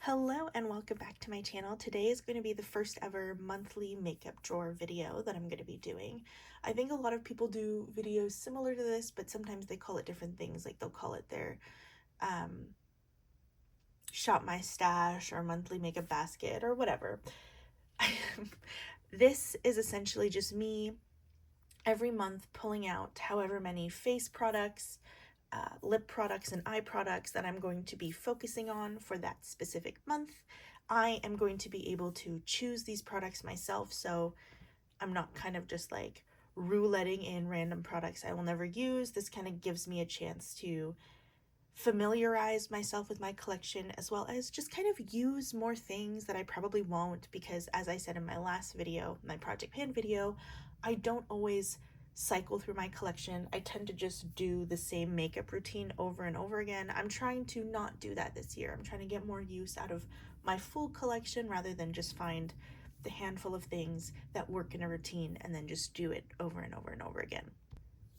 Hello and welcome back to my channel. Today is going to be the first ever monthly makeup drawer video that I'm going to be doing. I think a lot of people do videos similar to this, but sometimes they call it different things. Like they'll call it their shop my stash or monthly makeup basket or whatever. This is essentially just me every month pulling out however many face products, lip products and eye products that I'm going to be focusing on for that specific month. I am going to be able to choose these products myself, so I'm not kind of just like rouletting in random products I will never use. This kind of gives me a chance to familiarize myself with my collection, as well as just kind of use more things that I probably won't, because as I said in my last video, my Project Pan video, I don't always cycle through my collection. I tend to just do the same makeup routine over and over again. I'm trying to not do that this year. I'm trying to get more use out of my full collection rather than just find the handful of things that work in a routine and then just do it over and over and over again.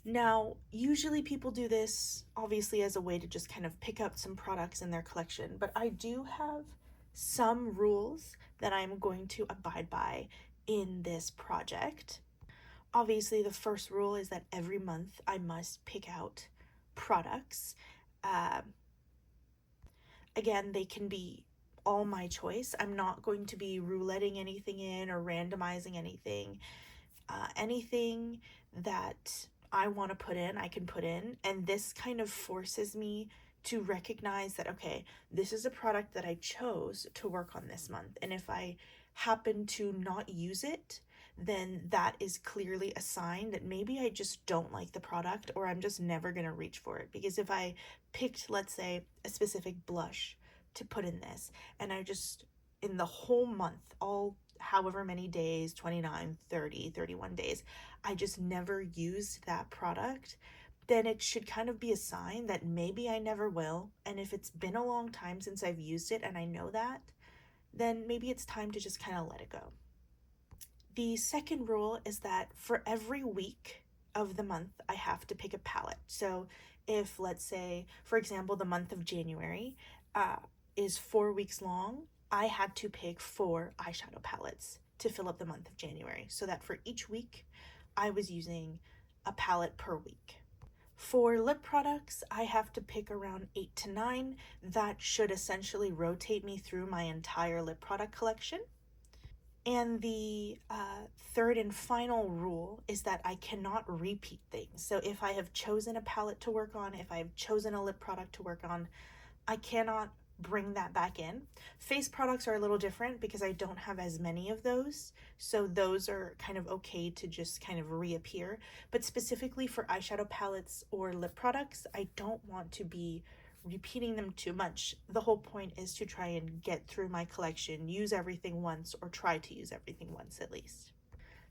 Now, usually people do this obviously as a way to just kind of pick up some products in their collection, but I do have some rules that I'm going to abide by in this project. Obviously, the first rule is that every month I must pick out products. Again, they can be all my choice. I'm not going to be rouletting anything in or randomizing anything. Anything that I want to put in, I can put in. And this kind of forces me to recognize that, okay, this is a product that I chose to work on this month. And if I happen to not use it, then that is clearly a sign that maybe I just don't like the product, or I'm just never going to reach for it. Because if I picked, let's say, a specific blush to put in this, and I just, in the whole month, all however many days, 29, 30, 31 days, I just never used that product, then it should kind of be a sign that maybe I never will. And if it's been a long time since I've used it and I know that, then maybe it's time to just kind of let it go. The second rule is that for every week of the month, I have to pick a palette. So if, let's say, for example, the month of January is 4 weeks long, I had to pick 4 eyeshadow palettes to fill up the month of January, so that for each week, I was using a palette per week. For lip products, I have to pick around 8 to 9. That should essentially rotate me through my entire lip product collection. And the third and final rule is that I cannot repeat things. So if I have chosen a palette to work on, if I've chosen a lip product to work on, I cannot bring that back in. Face products are a little different because I don't have as many of those, so those are kind of okay to just kind of reappear. But specifically for eyeshadow palettes or lip products, I don't want to be repeating them too much. The whole point is to try and get through my collection, use everything once, or try to use everything once at least.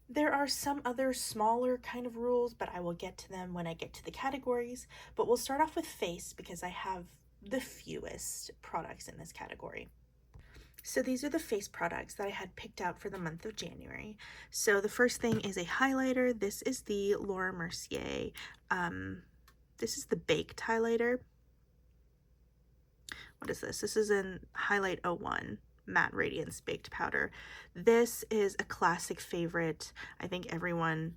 There are some other smaller kind of rules, but I will get to them when I get to the categories. But we'll start off with face because I have the fewest products in this category. So these are the face products that I had picked out for the month of January. So the first thing is a highlighter. This is the Laura Mercier. This is the Baked highlighter. What is this? This is an Highlight 01 Matte Radiance Baked Powder. This is a classic favorite. I think everyone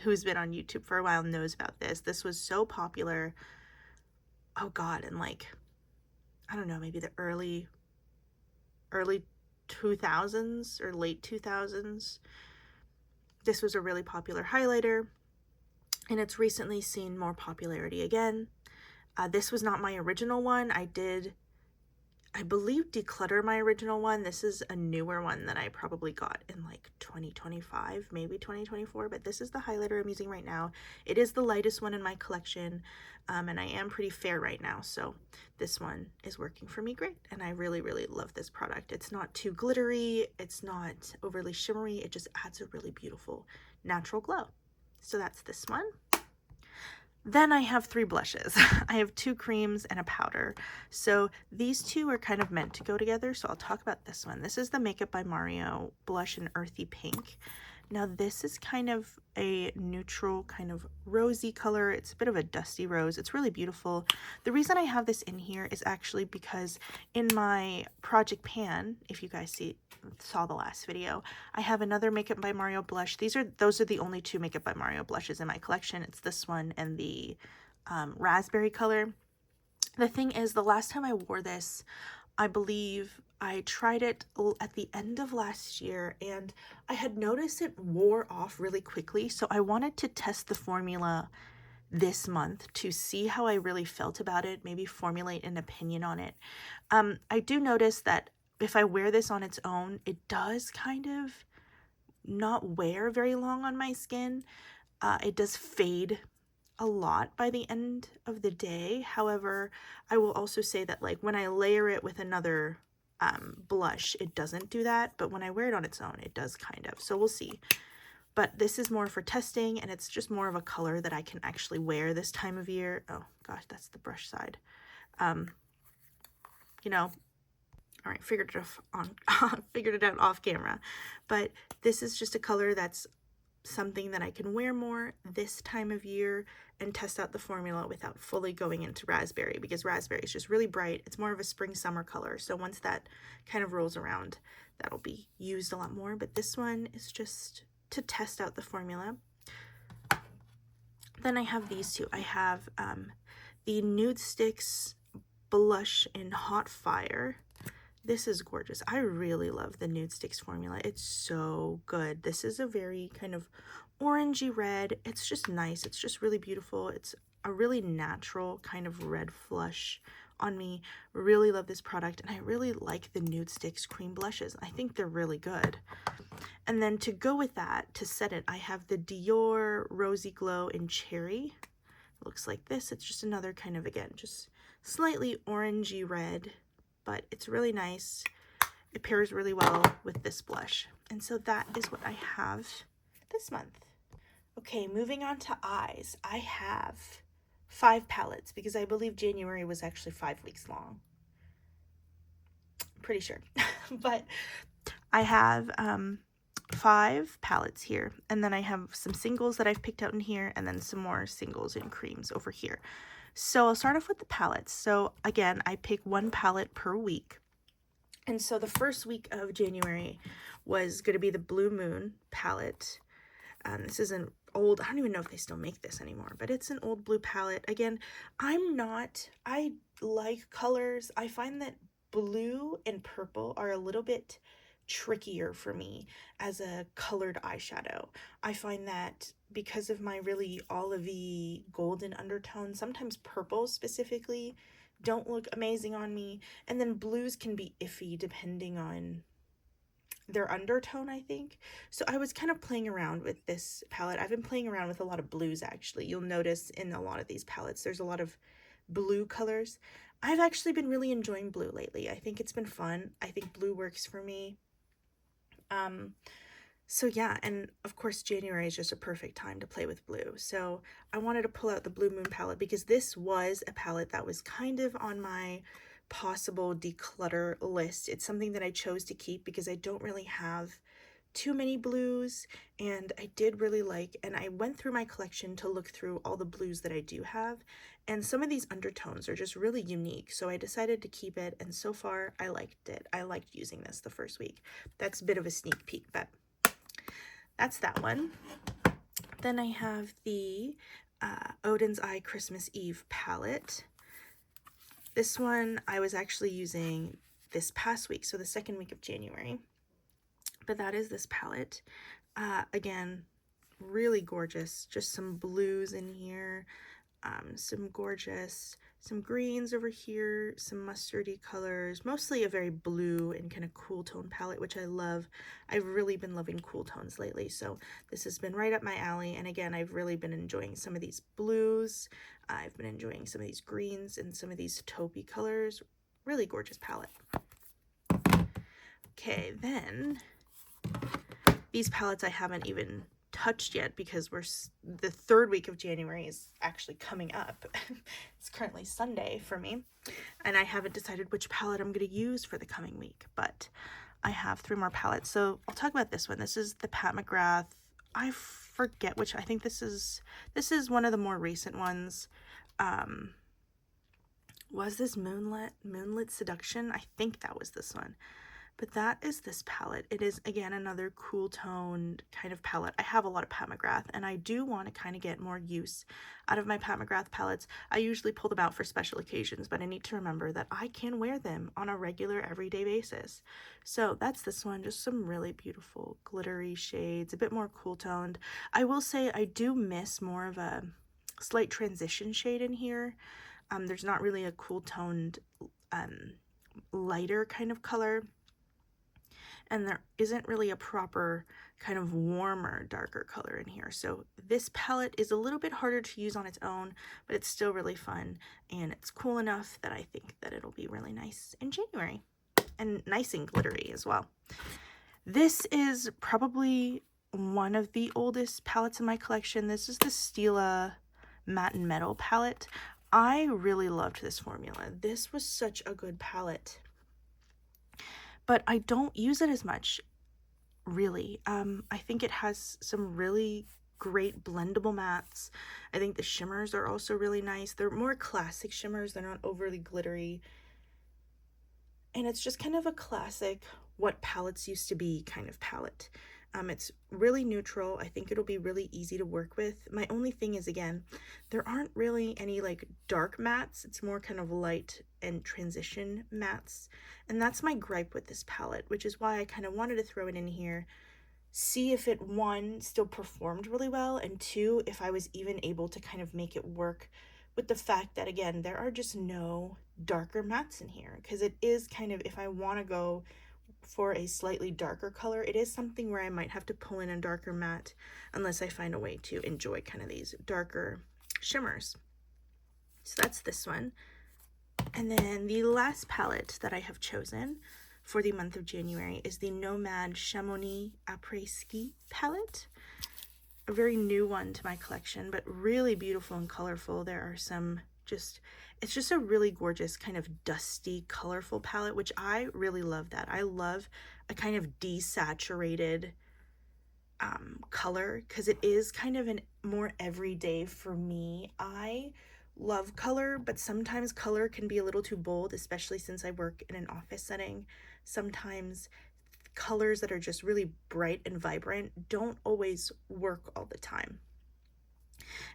who's been on YouTube for a while knows about this. This was so popular, oh god, in like, I don't know, maybe the early 2000s or late 2000s. This was a really popular highlighter, and it's recently seen more popularity again. This was not my original one. I believe, declutter my original one. This is a newer one that I probably got in like 2025, maybe 2024, but this is the highlighter I'm using right now. It is the lightest one in my collection, and I am pretty fair right now, so this one is working for me great, and I really, really love this product. It's not too glittery, it's not overly shimmery, it just adds a really beautiful natural glow. So that's this one. Then I have 3 blushes. I have 2 creams and a powder. So these two are kind of meant to go together, so I'll talk about this one. This is the Makeup by Mario blush in Earthy Pink. Now this is kind of a neutral, kind of rosy color. It's a bit of a dusty rose. It's really beautiful. The reason I have this in here is actually because in my Project Pan, if you guys saw the last video, I have another Makeup by Mario blush. Those are the only two Makeup by Mario blushes in my collection. It's this one and the raspberry color. The thing is, the last time I wore this, I believe I tried it at the end of last year, and I had noticed it wore off really quickly, so I wanted to test the formula this month to see how I really felt about it, maybe formulate an opinion on it. I do notice that if I wear this on its own, it does kind of not wear very long on my skin. It does fade a lot by the end of the day. However, I will also say that like when I layer it with another blush, it doesn't do that, but when I wear it on its own, it does kind of. So we'll see. But this is more for testing, and it's just more of a color that I can actually wear this time of year. Oh gosh, that's the brush side. You know, all right, figured it out off camera. But this is just a color that's something that I can wear more this time of year and test out the formula without fully going into raspberry, because raspberry is just really bright. It's more of a spring summer color, so once that kind of rolls around, that'll be used a lot more. But this one is just to test out the formula. Then I have these two. I have the Nudestix blush in Hot Fire. This is gorgeous. I really love the Nudestix formula. It's so good. This is a very kind of orangey red. It's just nice. It's just really beautiful. It's a really natural kind of red flush on me. Really love this product, and I really like the Nudestix cream blushes. I think they're really good. And then to go with that, to set it, I have the Dior Rosy Glow in Cherry. It looks like this. It's just another kind of, again, just slightly orangey red, but it's really nice. It pairs really well with this blush. And so that is what I have this month. Okay, moving on to eyes. I have 5 palettes because I believe January was actually 5 weeks long. Pretty sure. But I have 5 palettes here, and then I have some singles that I've picked out in here, and then some more singles and creams over here. So I'll start off with the palettes. So again, I pick 1 palette per week. And so the first week of January was going to be the Blue Moon palette. This is an old, I don't even know if they still make this anymore, but it's an old blue palette. Again, I like colors. I find that blue and purple are a little bit trickier for me as a colored eyeshadow. I find that because of my really olivey golden undertone, sometimes purples specifically don't look amazing on me, and then blues can be iffy depending on their undertone, I think. So I was kind of playing around with this palette. I've been playing around with a lot of blues, actually. You'll notice in a lot of these palettes there's a lot of blue colors. I've actually been really enjoying blue lately. I think it's been fun. I think blue works for me. So yeah, and of course January is just a perfect time to play with blue. So I wanted to pull out the Blue Moon palette because this was a palette that was kind of on my possible declutter list. It's something that I chose to keep because I don't really have too many blues, and I did really like, and I went through my collection to look through all the blues that I do have, and some of these undertones are just really unique, so I decided to keep it, and so far I liked it. I liked using this the first week. That's a bit of a sneak peek, but that's that one. Then I have the Odin's Eye Christmas Eve palette. This one I was actually using this past week, so the second week of January. But that is this palette. Again, really gorgeous. Just some blues in here, some greens over here, some mustardy colors, mostly a very blue and kind of cool tone palette, which I love. I've really been loving cool tones lately, so this has been right up my alley. And again, I've really been enjoying some of these blues. I've been enjoying some of these greens and some of these taupey colors. Really gorgeous palette. Okay, then these palettes I haven't even touched yet because the third week of January is actually coming up. It's currently Sunday for me, and I haven't decided which palette I'm going to use for the coming week, but I have 3 more palettes. So I'll talk about this one. This is the Pat McGrath I forget which, I think this is one of the more recent ones. Was this Moonlit Seduction? I think that was this one. But that is this palette. It is, again, another cool toned kind of palette. I have a lot of Pat McGrath, and I do want to kind of get more use out of my Pat McGrath palettes. I usually pull them out for special occasions, but I need to remember that I can wear them on a regular, everyday basis. So that's this one, just some really beautiful glittery shades, a bit more cool toned. I will say I do miss more of a slight transition shade in here. There's not really a cool toned, lighter kind of color. And there isn't really a proper kind of warmer, darker color in here. So this palette is a little bit harder to use on its own, but it's still really fun, and it's cool enough that I think that it'll be really nice in January, and nice and glittery as well. This is probably one of the oldest palettes in my collection. This is the Stila Matte and Metal palette. I really loved this formula. This was such a good palette, but I don't use it as much, really. I think it has some really great blendable mattes. I think the shimmers are also really nice. They're more classic shimmers. They're not overly glittery. And it's just kind of a classic what palettes used to be kind of palette. It's really neutral. I think it'll be really easy to work with. My only thing is, again, there aren't really any like dark mattes. It's more kind of light and transition mattes. And that's my gripe with this palette, which is why I kind of wanted to throw it in here. See if it, one, still performed really well, and two, if I was even able to kind of make it work with the fact that, again, there are just no darker mattes in here. Because it is kind of, if I want to go for a slightly darker color, it is something where I might have to pull in a darker matte unless I find a way to enjoy kind of these darker shimmers. So that's this one. And then the last palette that I have chosen for the month of January is the Nomad Chamonix Après Ski palette. A very new one to my collection, but really beautiful and colorful. There are some it's just a really gorgeous kind of dusty, colorful palette, which I really love that. I love a kind of desaturated color, because it is kind of an more everyday for me. I love color, but sometimes color can be a little too bold, especially since I work in an office setting. Sometimes colors that are just really bright and vibrant don't always work all the time.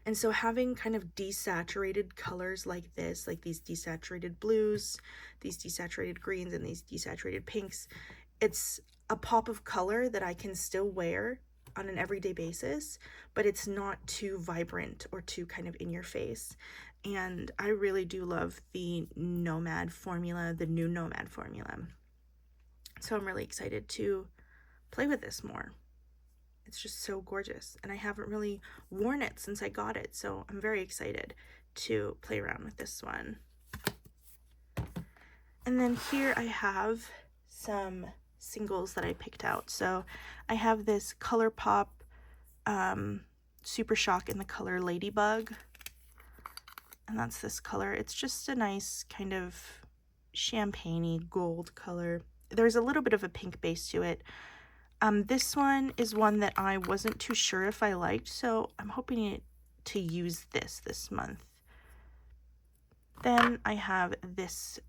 And so having kind of desaturated colors like this, like these desaturated blues, these desaturated greens, and these desaturated pinks, it's a pop of color that I can still wear on an everyday basis, but it's not too vibrant or too kind of in your face. And I really do love the Nomad formula, the new Nomad formula. So I'm really excited to play with this more. It's just so gorgeous, and I haven't really worn it since I got it, so I'm very excited to play around with this one. And then here I have some singles that I picked out. So I have this ColourPop Super Shock in the color Ladybug, and that's this color. It's just a nice kind of champagne-y gold color. There's a little bit of a pink base to it. This one is one that I wasn't too sure if I liked, so I'm hoping to use this month. Then I have this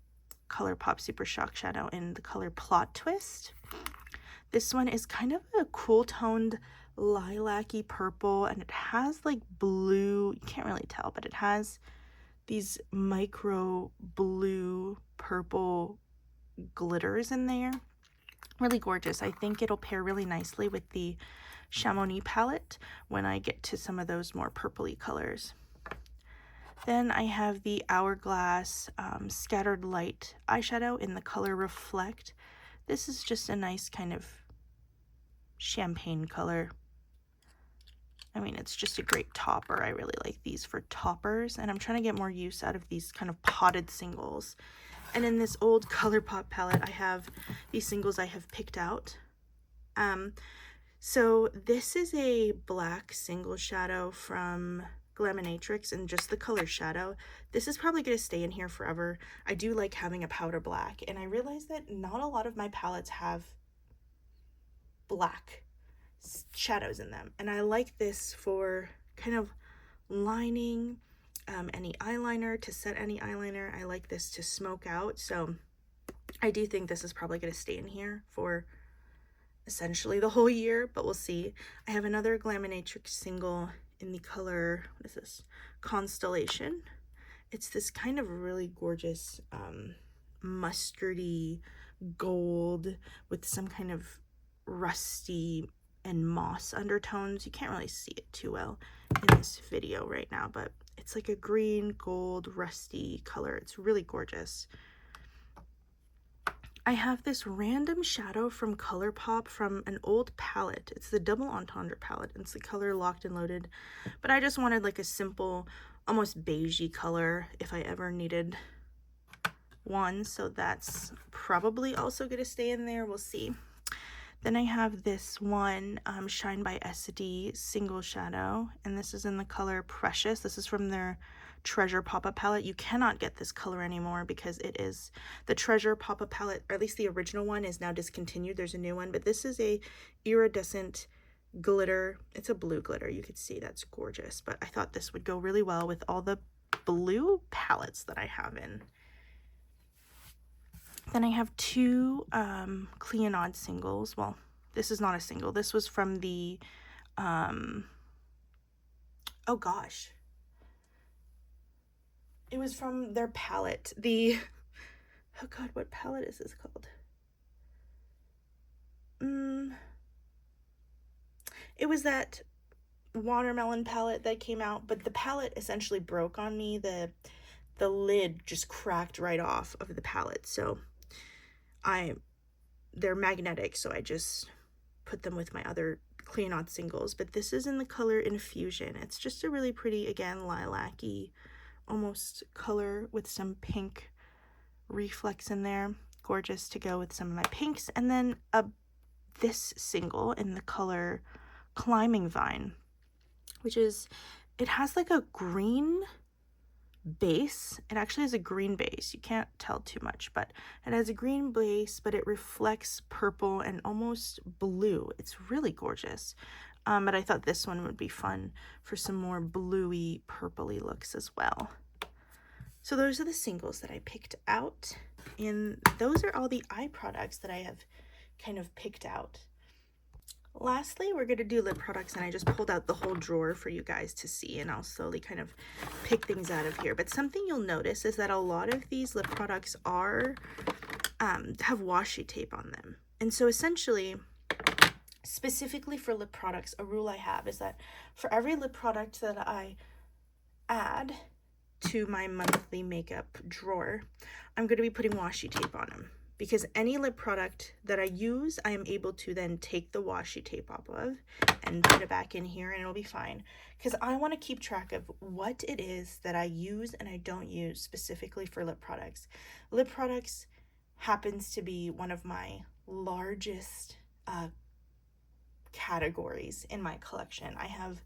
ColourPop Super Shock Shadow in the color Plot Twist. This one is kind of a cool toned lilac-y purple, and it has like blue, you can't really tell, but it has these micro blue purple glitters in there. Really gorgeous. I think it'll pair really nicely with the Chamonix palette when I get to some of those more purpley colors. Then I have the Hourglass Scattered Light eyeshadow in the color Reflect. This is just a nice kind of champagne color. I mean, it's just a great topper. I really like these for toppers, and I'm trying to get more use out of these kind of potted singles. And in this old ColourPop palette, I have these singles I have picked out. So this is a black single shadow from Glaminatrix, and just the color Shadow. This is probably going to stay in here forever. I do like having a powder black, and I realize that not a lot of my palettes have black shadows in them. And I like this for kind of lining any eyeliner, to set any eyeliner. I like this to smoke out. So I do think this is probably going to stay in here for essentially the whole year, but we'll see. I have another Glaminatrix single in the color, what is this? Constellation. It's this kind of really gorgeous mustardy gold with some kind of rusty and moss undertones. You can't really see it too well in this video right now, but it's like a green, gold, rusty color. It's really gorgeous. I have this random shadow from ColourPop from an old palette. It's the Double Entendre palette. It's the color Locked and Loaded. But I just wanted like a simple, almost beigey color if I ever needed one. So that's probably also going to stay in there. We'll see. Then I have this one, Shine by SD single shadow. And this is in the color Precious. This is from their Treasure Pop-Up palette. You cannot get this color anymore because it is the Treasure Pop-Up palette, or at least the original one, is now discontinued. There's a new one, but this is a iridescent glitter. It's a blue glitter. You could see that's gorgeous, but I thought this would go really well with all the blue palettes that I have in. Then I have two Clionadh singles. Well, this is not a single. This was from the oh gosh, it was from their palette. The, oh god, what palette is this called? It was that watermelon palette that came out, but the palette essentially broke on me. The lid just cracked right off of the palette, so they're magnetic, so I just put them with my other Clionadh singles. But this is in the color Infusion. It's just a really pretty, again, lilac-y almost color with some pink reflex in there. Gorgeous to go with some of my pinks. And then this single in the color Climbing Vine, which is, it has like a green base. It actually has a green base. You can't tell too much, but it has a green base, but it reflects purple and almost blue. It's really gorgeous. But I thought this one would be fun for some more bluey, purpley looks as well. So those are the singles that I picked out, and those are all the eye products that I have kind of picked out. Lastly, we're going to do lip products, and I just pulled out the whole drawer for you guys to see, and I'll slowly kind of pick things out of here. But something you'll notice is that a lot of these lip products are have washi tape on them. And so essentially, specifically for lip products, a rule I have is that for every lip product that I add to my monthly makeup drawer, I'm going to be putting washi tape on them. Because any lip product that I use, I am able to then take the washi tape off of and put it back in here, and it'll be fine. Because I want to keep track of what it is that I use and I don't use specifically for lip products. Lip products happens to be one of my largest categories in my collection. I have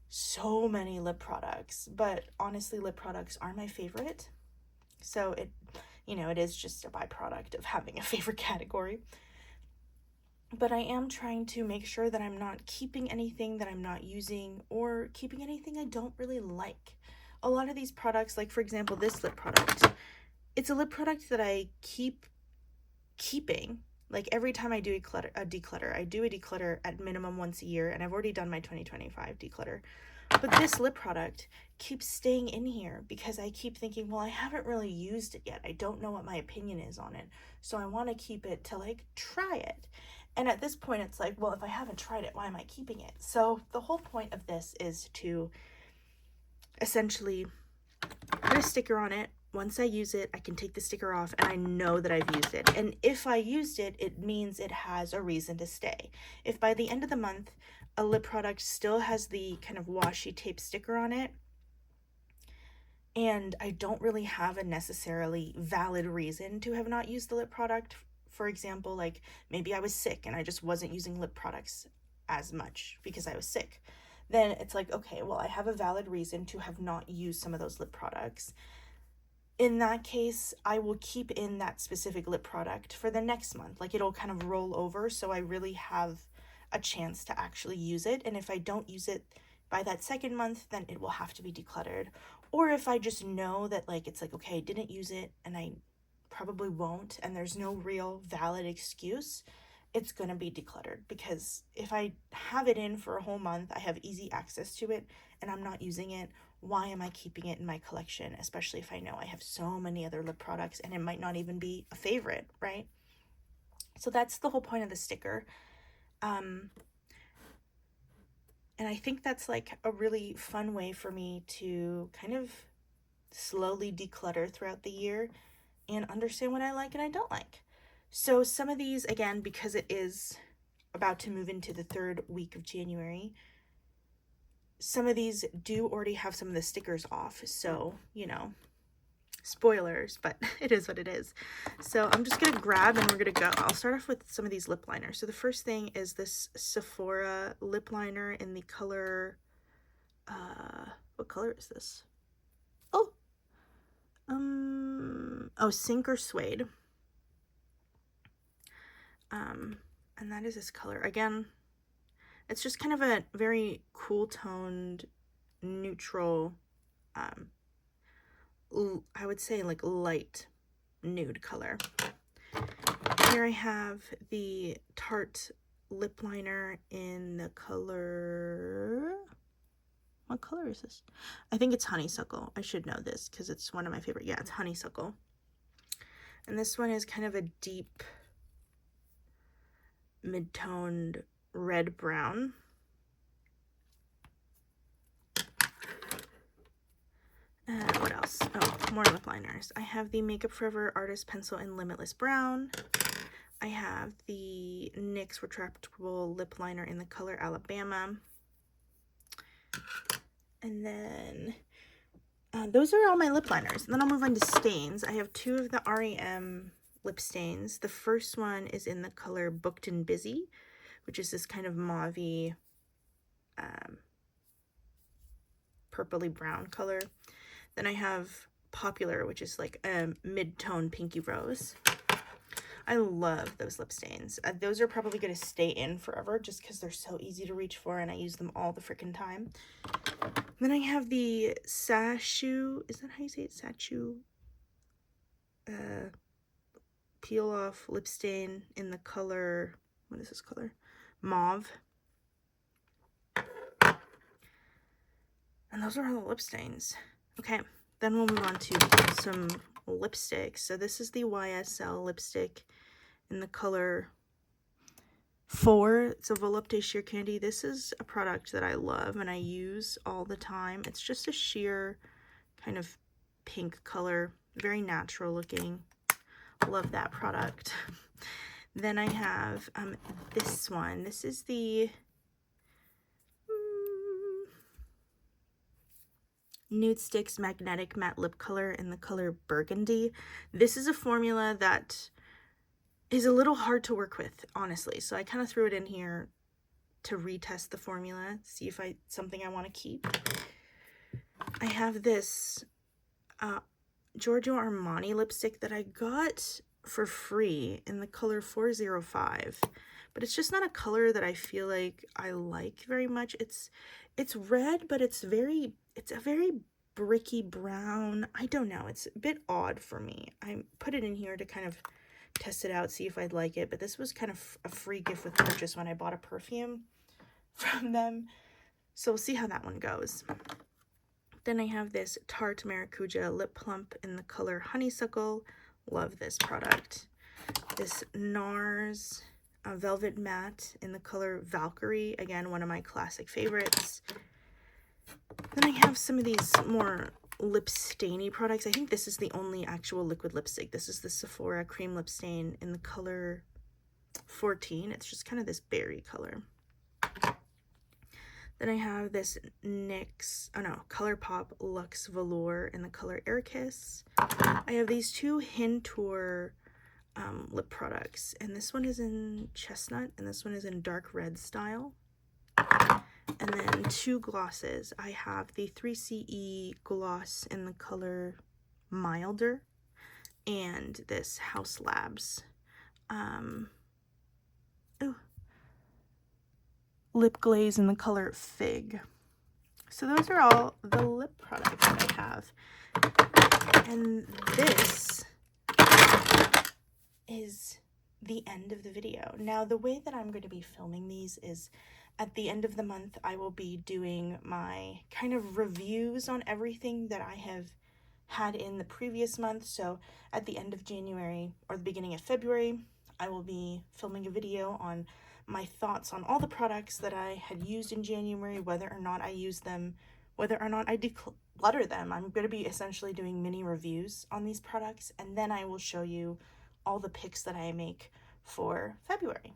so many lip products, but honestly, lip products are my favorite. So it is just a byproduct of having a favorite category. But I am trying to make sure that I'm not keeping anything that I'm not using or keeping anything I don't really like. A lot of these products, like for example, this lip product, it's a lip product that I keep keeping. Like every time I do a declutter, I do a declutter at minimum once a year, and I've already done my 2025 declutter. But this lip product keeps staying in here because I keep thinking, well, I haven't really used it yet. I don't know what my opinion is on it. So I want to keep it to like try it. And at this point, it's like, well, if I haven't tried it, why am I keeping it? So the whole point of this is to essentially put a sticker on it. Once I use it, I can take the sticker off and I know that I've used it. And if I used it, it means it has a reason to stay. If by the end of the month, a lip product still has the kind of washi tape sticker on it, and I don't really have a necessarily valid reason to have not used the lip product, for example, like maybe I was sick and I just wasn't using lip products as much because I was sick, then it's like, okay, well, I have a valid reason to have not used some of those lip products. In that case, I will keep in that specific lip product for the next month. Like it'll kind of roll over, so I really have a chance to actually use it. And if I don't use it by that second month, then it will have to be decluttered. Or if I just know that like it's like, okay, I didn't use it and I probably won't, and there's no real valid excuse, it's gonna be decluttered. Because if I have it in for a whole month, I have easy access to it, and I'm not using it, why am I keeping it in my collection? Especially if I know I have so many other lip products and it might not even be a favorite, right? So that's the whole point of the sticker. And I think that's like a really fun way for me to kind of slowly declutter throughout the year and understand what I like and I don't like. So some of these, again, because it is about to move into the third week of January, some of these do already have some of the stickers off. So, you know, spoilers, but it is what it is. So I'm just gonna grab and we're gonna go. I'll start off with some of these lip liners. So the first thing is this Sephora lip liner in the color, what color is this? Oh, Sink or Suede. And that is this color. Again, it's just kind of a very cool toned, neutral, I would say like light nude color. Here I have the Tarte lip liner in the color, what color is this? I think it's Honeysuckle. I should know this because it's one of my favorite. Yeah, it's Honeysuckle. And this one is kind of a deep mid-toned red brown. What else? Oh, more lip liners. I have the Makeup Forever Artist Pencil in Limitless Brown. I have the NYX Retractable Lip Liner in the color Alabama. And then those are all my lip liners. And then I'll move on to stains. I have two of the REM lip stains. The first one is in the color Booked and Busy, which is this kind of mauvey, purpley brown color. Then I have Popular, which is like a mid-tone pinky rose. I love those lip stains. Those are probably going to stay in forever just because they're so easy to reach for and I use them all the freaking time. Then I have the Sachu, is that how you say it? Sachu peel off lip stain in the color, what is this color? Mauve. And those are all the lip stains. Okay, then we'll move on to some lipsticks. So this is the YSL lipstick in the color 4. It's a Volupté Sheer Candy. This is a product that I love and I use all the time. It's just a sheer kind of pink color, very natural looking. Love that product. Then I have this one. This is the Nudestix Magnetic Matte Lip Color in the color Burgundy. This is a formula that is a little hard to work with, honestly. So I kind of threw it in here to retest the formula, see if something I want to keep. I have this Giorgio Armani lipstick that I got for free in the color 405. But it's just not a color that I feel like I like very much. It's red, but it's a very bricky brown. I don't know. It's a bit odd for me. I put it in here to kind of test it out, see if I'd like it. But this was kind of a free gift with purchase when I bought a perfume from them. So we'll see how that one goes. Then I have this Tarte Maracuja Lip Plump in the color Honeysuckle. Love this product. This NARS Velvet Matte in the color Valkyrie. Again, one of my classic favorites. Then I have some of these more lip stainy products. I think this is the only actual liquid lipstick. This is the Sephora Cream Lip Stain in the color 14. It's just kind of this berry color. Then I have this NYX, ColourPop Luxe Velour in the color Air Kiss. I have these two Hintour lip products, and this one is in Chestnut, and this one is in Dark Red style. And then two glosses. I have the 3CE gloss in the color Milder, and this Haus Labs. lip glaze in the color Fig. So those are all the lip products that I have. And this is the end of the video. Now, the way that I'm going to be filming these is at the end of the month, I will be doing my kind of reviews on everything that I have had in the previous month. So at the end of January or the beginning of February, I will be filming a video on my thoughts on all the products that I had used in January, whether or not I used them, whether or not I declutter them. I'm going to be essentially doing mini reviews on these products, and then I will show you all the picks that I make for February.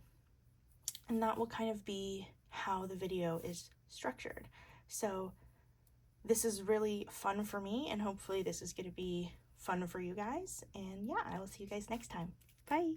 And that will kind of be how the video is structured. So this is really fun for me, and hopefully this is going to be fun for you guys. And yeah, I will see you guys next time. Bye.